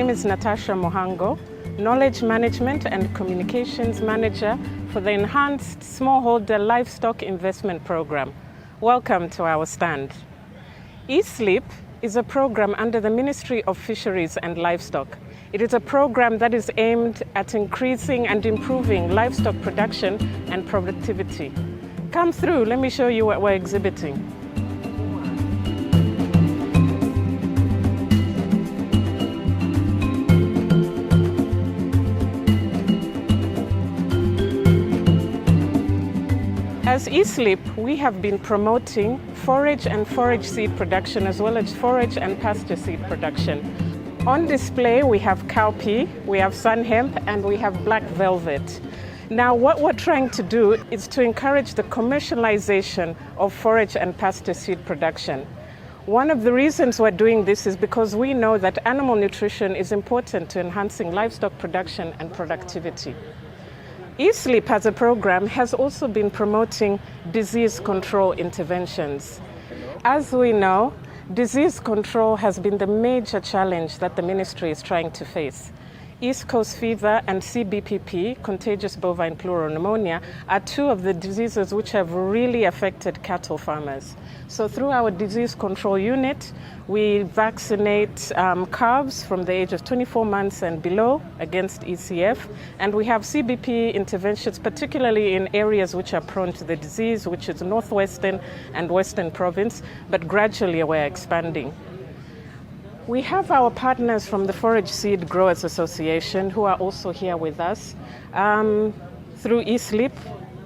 name is Natasha Mohango, Knowledge Management and Communications Manager for the Enhanced Smallholder Livestock Investment Program. Welcome to our stand. ESLIP is a program under the Ministry of Fisheries and Livestock. It is a program that is aimed at increasing and improving livestock production and productivity. Come through, let me show you what we're exhibiting. As ESLIP, we have been promoting forage and forage seed production as well as forage and pasture seed production. On display, we have cowpea, we have sun hemp, and we have black velvet. Now, what we're trying to do is to encourage the commercialization of forage and pasture seed production. One of the reasons we're doing this is because we know that animal nutrition is important to enhancing livestock production and productivity. ESLIP as a program has also been promoting disease control interventions. As we know, disease control has been the major challenge that the ministry is trying to face. East Coast fever and CBPP, contagious bovine pleural pneumonia, are two of the diseases which have really affected cattle farmers. So through our disease control unit, we vaccinate calves from the age of 24 months and below against ECF, and we have CBP interventions, particularly in areas which are prone to the disease, which is Northwestern and Western Province, but gradually we're expanding. We have our partners from the Forage Seed Growers Association who are also here with us. Through ESLIP,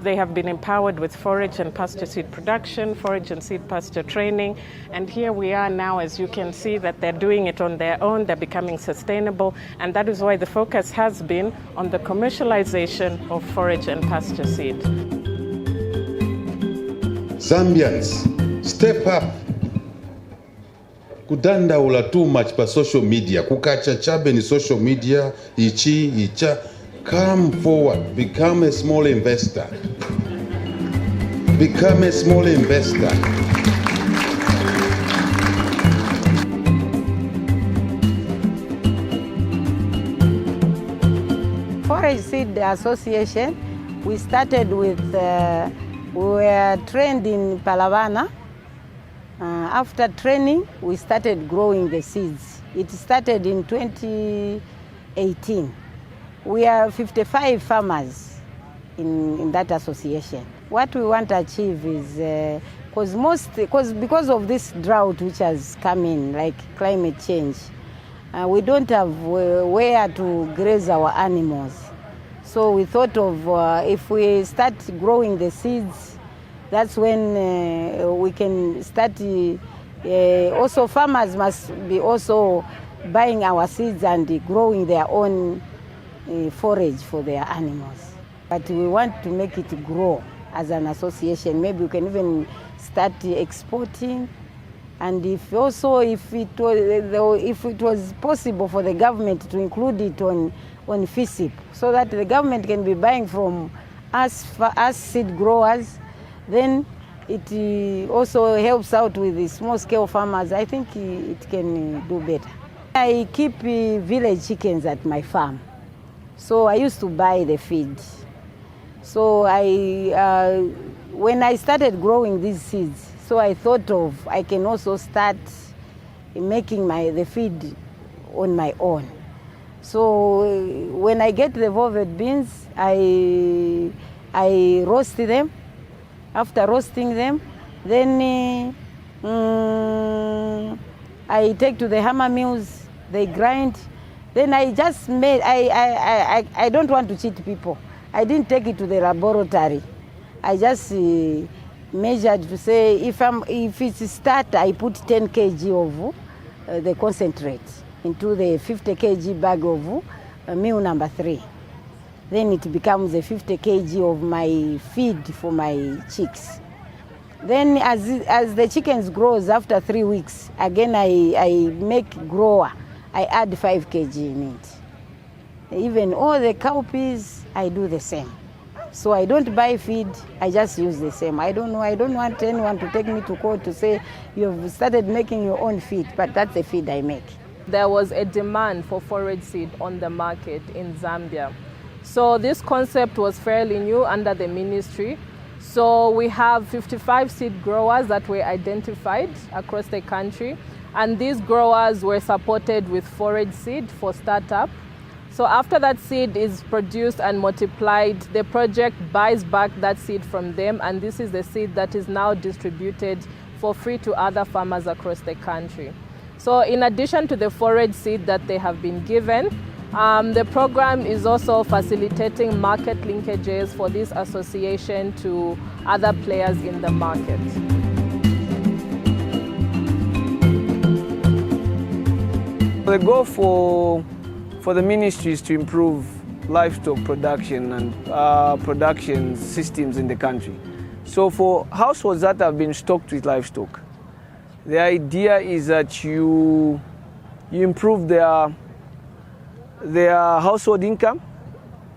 they have been empowered with forage and pasture seed production, forage and seed pasture training, and here we are now, as you can see, that they're doing it on their own, they're becoming sustainable, and that is why the focus has been on the commercialization of forage and pasture seed. Zambians, step up. Kudandaula too much per social media, kukachachabe ni social media, icha. Come forward, become a small investor. Become a small investor. Forage Seed Association, we started with, we were trained in Palavana. After training, we started growing the seeds. It started in 2018. We are 55 farmers in that association. What we want to achieve is, because of this drought which has come in, like climate change, we don't have where to graze our animals. So we thought of if we start growing the seeds, that's when we can start. Also, farmers must be also buying our seeds and growing their own forage for their animals. But we want to make it grow as an association. Maybe we can even start exporting. And if it was possible for the government to include it on FISIP, so that the government can be buying from us seed growers, then it also helps out with the small-scale farmers. I think it can do better. I keep village chickens at my farm. So I used to buy the feed. So when I started growing these seeds, so I thought of I can also start making the feed on my own. So when I get the velvet beans, I roast them. After roasting them, then I take to the hammer mills, they grind. Then I just made, I don't want to cheat people. I didn't take it to the laboratory. I just measured to say, if it's a starter, I put 10 kg of the concentrate into the 50 kg bag of meal number 3. Then it becomes a 50 kg of my feed for my chicks. Then as the chickens grows after 3 weeks, again I make grower. I add 5 kg in it. Even all the cowpeas, I do the same. So I don't buy feed, I just use the same. I don't want anyone to take me to court to say, you have started making your own feed, but that's the feed I make. there was a demand for forage seed on the market in Zambia. So this concept was fairly new under the ministry. So we have 55 seed growers that were identified across the country, and these growers were supported with forage seed for startup. So after that seed is produced and multiplied, the project buys back that seed from them, and this is the seed that is now distributed for free to other farmers across the country. So in addition to the forage seed that they have been given, the program is also facilitating market linkages for this association to other players in the market. The goal for the ministry is to improve livestock production and production systems in the country. So for households that have been stocked with livestock, the idea is that you improve their household income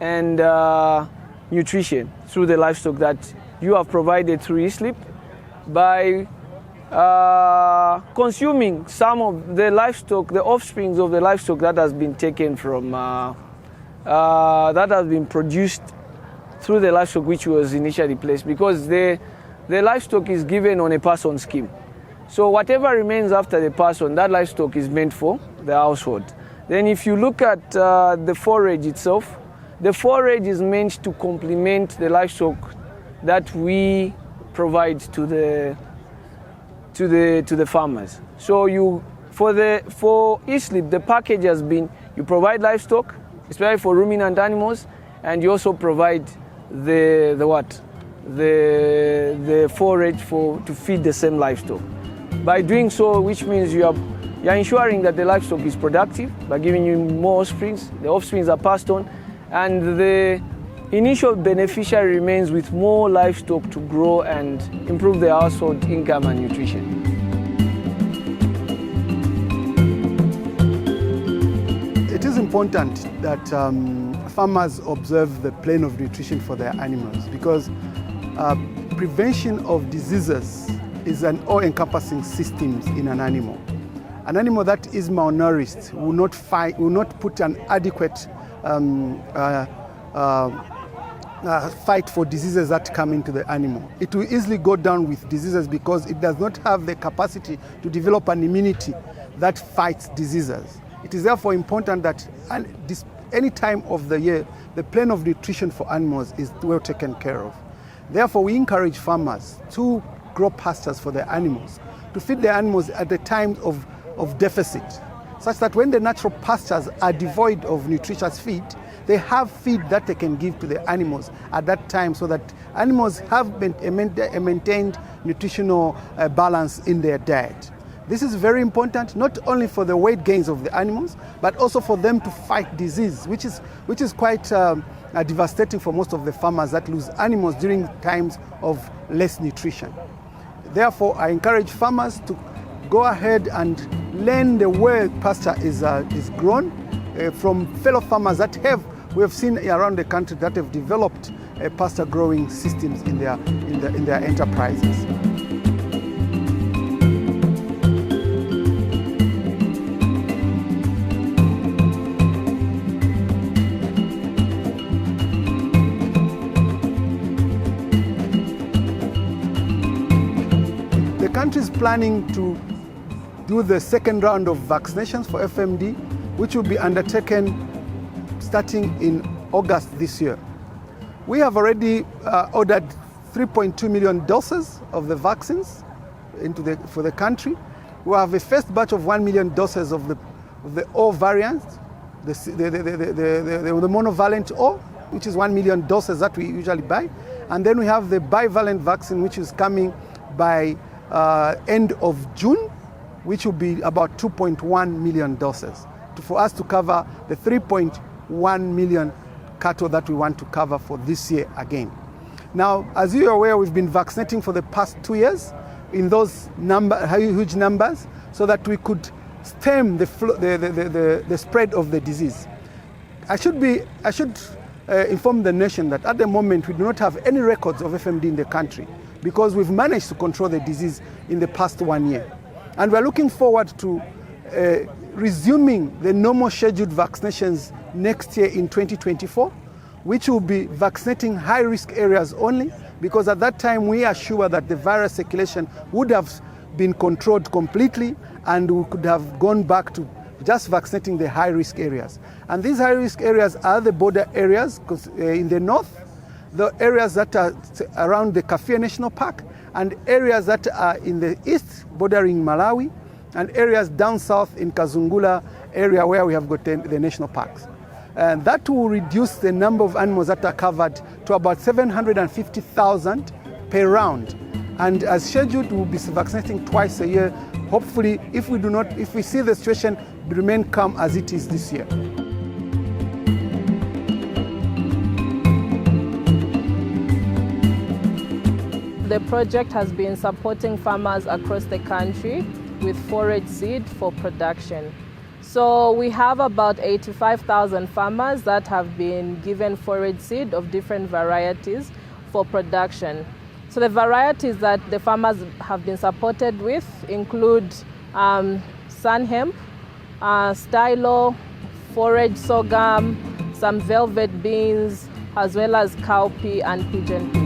and nutrition through the livestock that you have provided through E-SLIP by consuming some of the livestock, the offsprings of the livestock that has been taken from, that has been produced through the livestock which was initially placed, because the livestock is given on a person scheme. So whatever remains after the person, that livestock is meant for the household. Then if you look at the forage itself, the forage is meant to complement the livestock that we provide to the farmers. So for E-SLIP, the package has been, you provide livestock, especially for ruminant animals, and you also provide the forage to feed the same livestock. By doing so, which means you're ensuring that the livestock is productive by giving you more offsprings, the offsprings are passed on, and the initial beneficiary remains with more livestock to grow and improve their household income and nutrition. It is important that farmers observe the plan of nutrition for their animals, because prevention of diseases is an all-encompassing system in an animal. An animal that is malnourished will not put an adequate fight for diseases that come into the animal. It will easily go down with diseases because it does not have the capacity to develop an immunity that fights diseases. It is therefore important that any time of the year, the plan of nutrition for animals is well taken care of. Therefore, we encourage farmers to grow pastures for their animals, to feed their animals at the time of deficit, such that when the natural pastures are devoid of nutritious feed, they have feed that they can give to the animals at that time, so that animals have a maintained nutritional balance in their diet. This is very important, not only for the weight gains of the animals, but also for them to fight disease, which is quite devastating for most of the farmers that lose animals during times of less nutrition. Therefore, I encourage farmers to go ahead and learn the way pasture is grown from fellow farmers that we have seen around the country that have developed pasture growing systems in their enterprises. The country is planning to do the second round of vaccinations for FMD, which will be undertaken starting in August this year. We have already ordered 3.2 million doses of the vaccines for the country. We have a first batch of 1 million doses of the O variant, the monovalent O, which is 1 million doses that we usually buy. And then we have the bivalent vaccine, which is coming by end of June, which will be about 2.1 million doses for us to cover the 3.1 million cattle that we want to cover for this year again. Now, as you are aware, we've been vaccinating for the past 2 years in those huge numbers, so that we could stem the spread of the disease. I should inform the nation that at the moment we do not have any records of FMD in the country, because we've managed to control the disease in the past 1 year. And we're looking forward to resuming the normal scheduled vaccinations next year in 2024, which will be vaccinating high-risk areas only, because at that time we are sure that the virus circulation would have been controlled completely and we could have gone back to just vaccinating the high-risk areas. And these high-risk areas are the border areas in the north, the areas that are around the Kafue National Park, and areas that are in the east bordering Malawi, and areas down south in Kazungula area where we have got the national parks. And that will reduce the number of animals that are covered to about 750,000 per round. And as scheduled, we'll be vaccinating twice a year. Hopefully, if we see the situation remain calm as it is this year. The project has been supporting farmers across the country with forage seed for production. So we have about 85,000 farmers that have been given forage seed of different varieties for production. So the varieties that the farmers have been supported with include sun hemp, stylo, forage sorghum, some velvet beans, as well as cowpea and pigeon peas.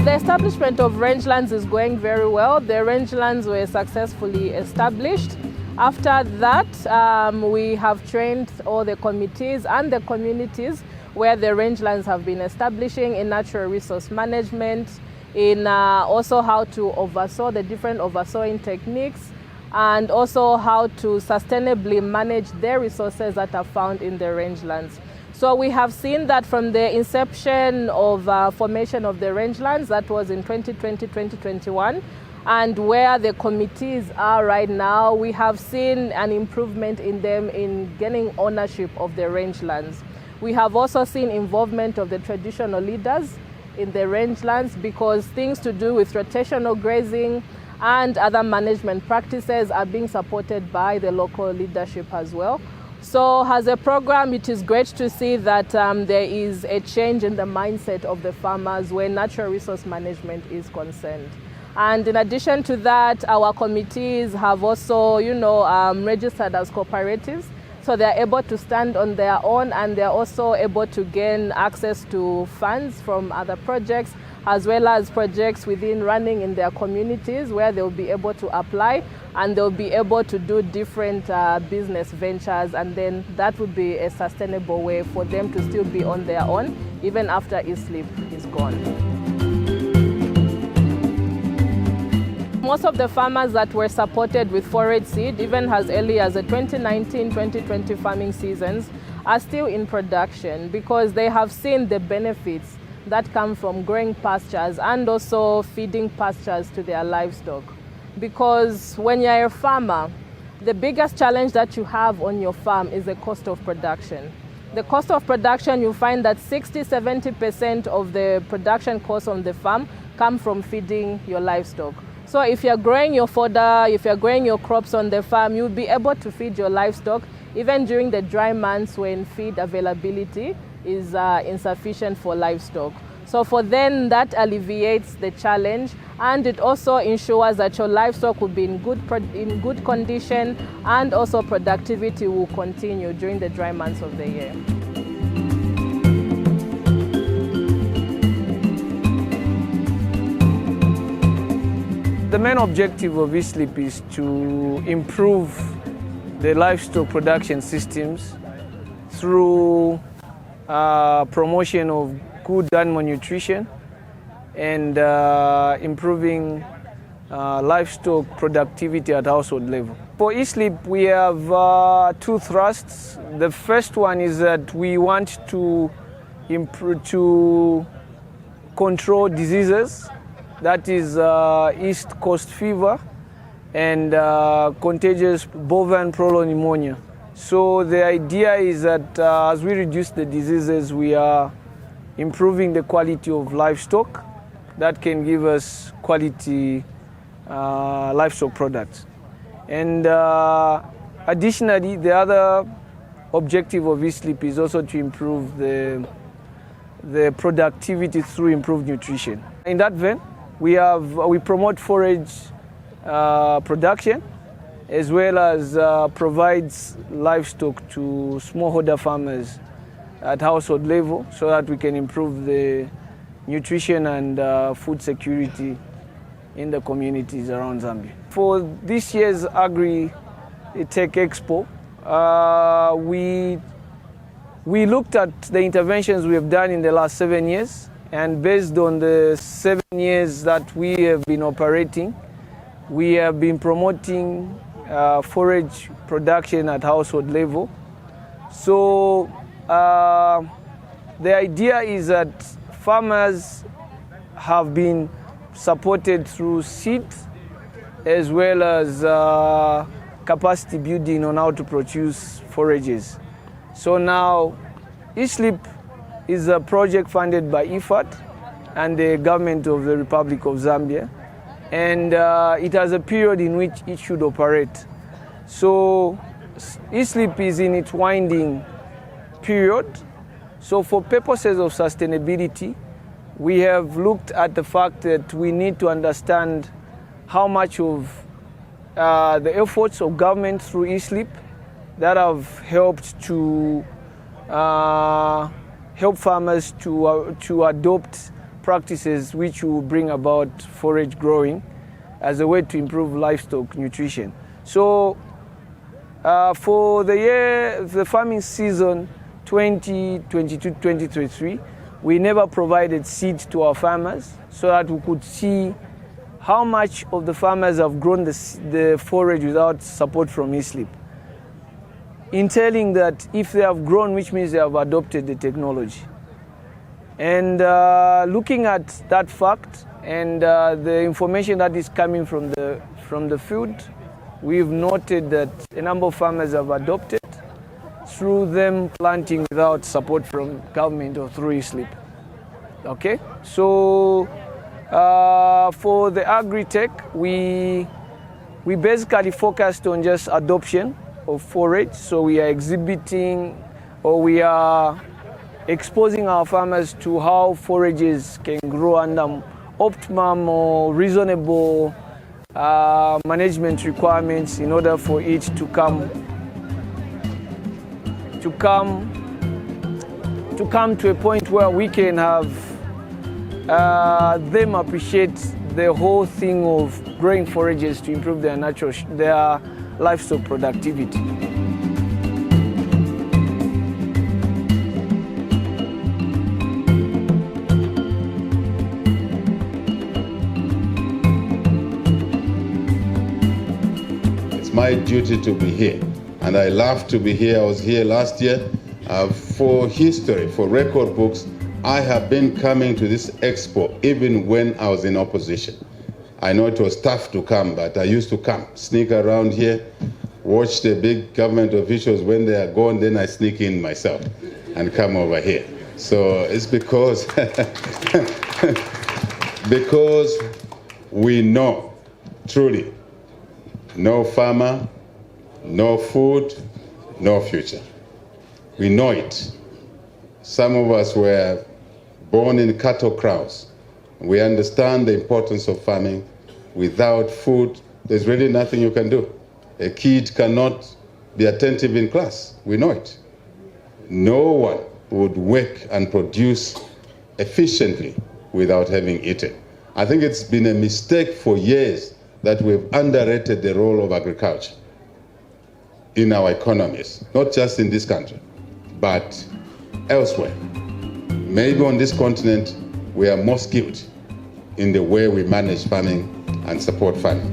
The establishment of rangelands is going very well. The rangelands were successfully established. After that, we have trained all the committees and the communities where the rangelands have been establishing in natural resource management, in also how to oversow, the different oversowing techniques, and also how to sustainably manage their resources that are found in the rangelands. So we have seen that from the inception of formation of the rangelands, that was in 2020-2021, and where the committees are right now, we have seen an improvement in them in gaining ownership of the rangelands. We have also seen involvement of the traditional leaders in the rangelands, because things to do with rotational grazing and other management practices are being supported by the local leadership as well. So as a program, it is great to see that there is a change in the mindset of the farmers where natural resource management is concerned. And in addition to that, our committees have also, registered as cooperatives. So they're able to stand on their own, and they're also able to gain access to funds from other projects, as well as projects within running in their communities where they'll be able to apply and they'll be able to do different business ventures, and then that would be a sustainable way for them to still be on their own even after ESLIP is gone. Most of the farmers that were supported with forage seed, even as early as the 2019-2020 farming seasons, are still in production because they have seen the benefits that come from growing pastures and also feeding pastures to their livestock. Because when you're a farmer, the biggest challenge that you have on your farm is the cost of production. The cost of production, you find that 60-70% of the production costs on the farm come from feeding your livestock. So if you're growing your fodder, if you're growing your crops on the farm, you'll be able to feed your livestock even during the dry months when feed availability is insufficient for livestock. So for them, that alleviates the challenge, and it also ensures that your livestock will be in good condition, and also productivity will continue during the dry months of the year. The main objective of ESLIP is to improve the livestock production systems through promotion of good animal nutrition and improving livestock productivity at household level. For ESLIP, we have two thrusts. The first one is that we want to control diseases. That is East Coast fever and contagious bovine pleural pneumonia. So the idea is that as we reduce the diseases, we are improving the quality of livestock that can give us quality livestock products. And additionally, the other objective of ESLIP is also to improve the productivity through improved nutrition. In that vein, we promote forage production, as well as provides livestock to smallholder farmers at household level, so that we can improve the nutrition and food security in the communities around Zambia. For this year's Agritech Expo, we looked at the interventions we have done in the last 7 years, and based on the 7 years that we have been operating, we have been promoting forage production at household level. So the idea is that farmers have been supported through seed as well as capacity building on how to produce forages. So now E-SLIP is a project funded by IFAD and the government of the Republic of Zambia, and it has a period in which it should operate. So E-SLIP is in its winding period. So for purposes of sustainability, we have looked at the fact that we need to understand how much of the efforts of government through E-SLIP that have helped to help farmers to adopt practices which will bring about forage growing as a way to improve livestock nutrition. So for the farming season 2022-2023, we never provided seed to our farmers so that we could see how much of the farmers have grown the forage without support from E-SLIP. Entailing that if they have grown, which means they have adopted the technology. And looking at that fact and the information that is coming from the field, we've noted that a number of farmers have adopted through them planting without support from government or through E-SLIP. Okay, so for the Agritech, we basically focused on just adoption of forage. So we are exhibiting, or we are exposing our farmers to how forages can grow under optimum or reasonable management requirements in order for it to come to a point where we can have them appreciate the whole thing of growing forages to improve their livestock productivity. It's my duty to be here, and I love to be here. I was here last year. For history, for record books, I have been coming to this expo even when I was in opposition. I know it was tough to come, but I used to come, sneak around here, watch the big government officials when they are gone, then I sneak in myself and come over here. So it's because, because we know, truly, no farmer, no food, no future. We know it. Some of us were born in cattle kraals. We understand the importance of farming. Without food, there's really nothing you can do. A kid cannot be attentive in class. We know it. No one would work and produce efficiently without having eaten. I think it's been a mistake for years that we've underrated the role of agriculture in our economies, not just in this country, but elsewhere. Maybe on this continent, we are more skilled in the way we manage farming and support farming.